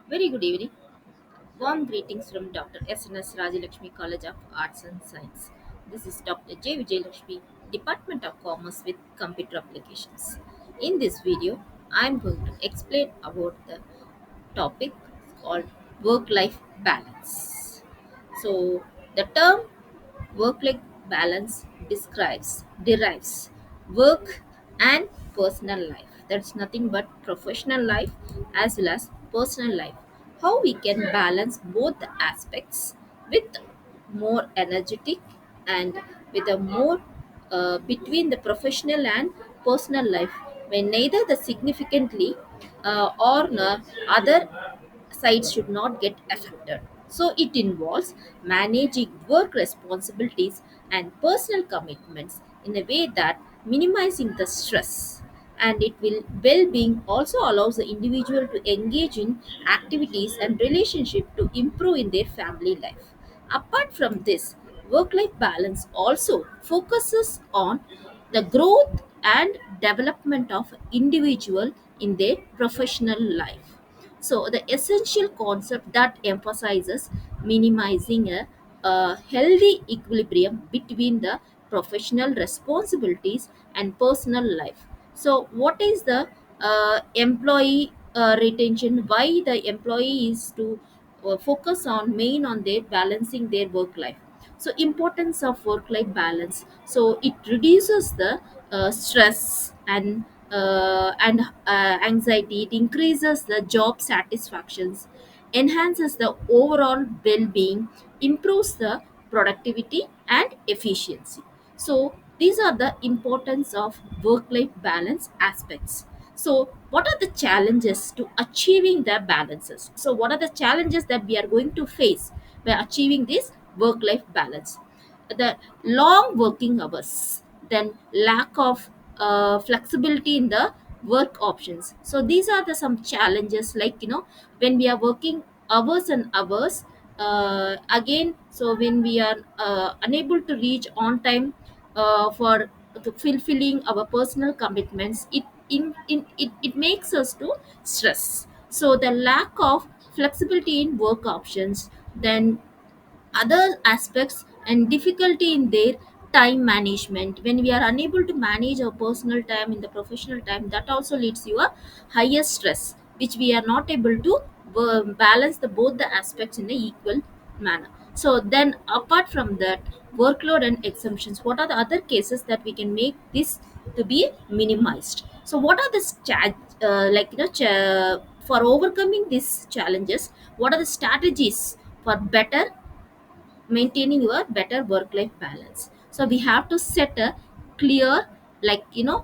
Very good evening. Warm greetings from Dr. S.N.S. Rajalakshmi College of Arts and Science. This is Dr. J. Vijayalakshmi, Department of Commerce with Computer Applications. In this video, I am going to explain about the topic called work-life balance. So, the term work-life balance derives work and personal life. That's nothing but professional life as well as personal life. How we can balance both the aspects with more energetic and with a more between the professional and personal life when neither the significantly or other sides should not get affected. So it involves managing work responsibilities and personal commitments in a way that minimizing the stress, and it will well-being also allows the individual to engage in activities and relationship to improve in their family life. Apart from this, work-life balance also focuses on the growth and development of individual in their professional life. So the essential concept that emphasizes minimizing a healthy equilibrium between the professional responsibilities and personal life. So what is the employee retention? Why the employee is to focus on main on their balancing their work life. So importance of work life balance, so it reduces the stress and anxiety. It increases the job satisfactions, enhances the overall well-being, improves the productivity and efficiency. So these are the importance of work-life balance aspects. So what are the challenges to achieving the balances? So what are the challenges that we are going to face by achieving this work-life balance? The long working hours, then lack of flexibility in the work options. So these are the some challenges, like when we are working hours and hours, again, so when we are unable to reach on time for fulfilling our personal commitments, it makes us to stress. So the lack of flexibility in work options, then other aspects and difficulty in their time management. When we are unable to manage our personal time in the professional time, that also leads to a higher stress, which we are not able to balance the both the aspects in a equal manner. So then apart from that, workload and exemptions, what are the other cases that we can make this to be minimized? So what are the for overcoming these challenges, what are the strategies for better maintaining your better work life balance? So we have to set a clear, like we have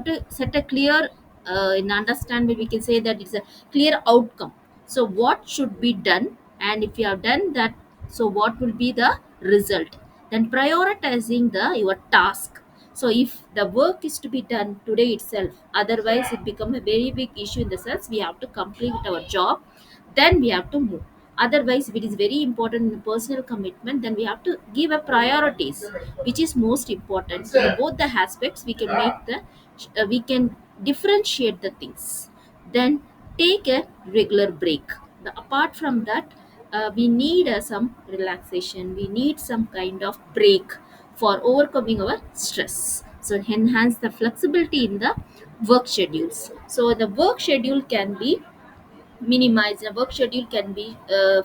to set a clear in understanding, we can say that it's a clear outcome. So what should be done, and if you have done that, so what will be the result? Then prioritizing the your task. So if the work is to be done today itself, otherwise it become a very big issue, in the sense we have to complete our job, then we have to move. Otherwise, if it is very important in personal commitment, then we have to give a priorities, which is most important. So both the aspects we can make the we can differentiate the things. Then take a regular break. Apart from that, we need some relaxation, we need some kind of break for overcoming our stress. So enhance the flexibility in the work schedules. So the work schedule can be minimized, a work schedule can be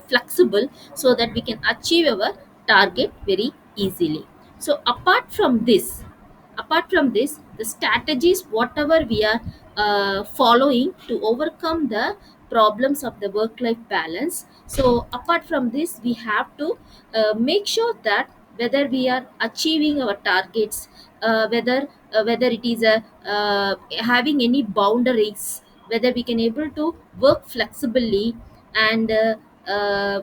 flexible, so that we can achieve our target very easily. So apart from this, the strategies whatever we are following to overcome the problems of the work life balance. So apart from this, we have to make sure that whether we are achieving our targets, whether it is a having any boundaries, whether we can able to work flexibly, and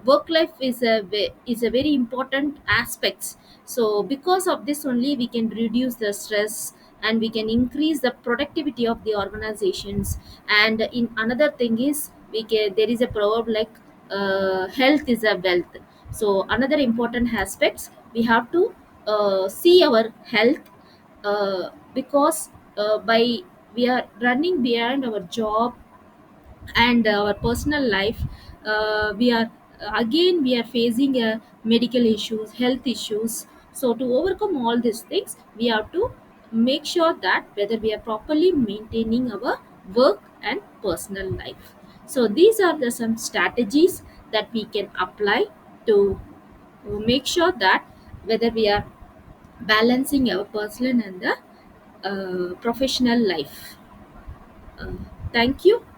work life is a very important aspect. So because of this only, we can reduce the stress, and we can increase the productivity of the organizations. And in another thing is, there is a proverb like health is a wealth. So another important aspects, we have to see our health, because by we are running behind our job, and our personal life, we are again we are facing medical issues, health issues. So to overcome all these things, we have to make sure that whether we are properly maintaining our work and personal life. So these are the some strategies that we can apply to make sure that whether we are balancing our personal and the professional life. uh,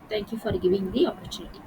Thank you for giving the opportunity.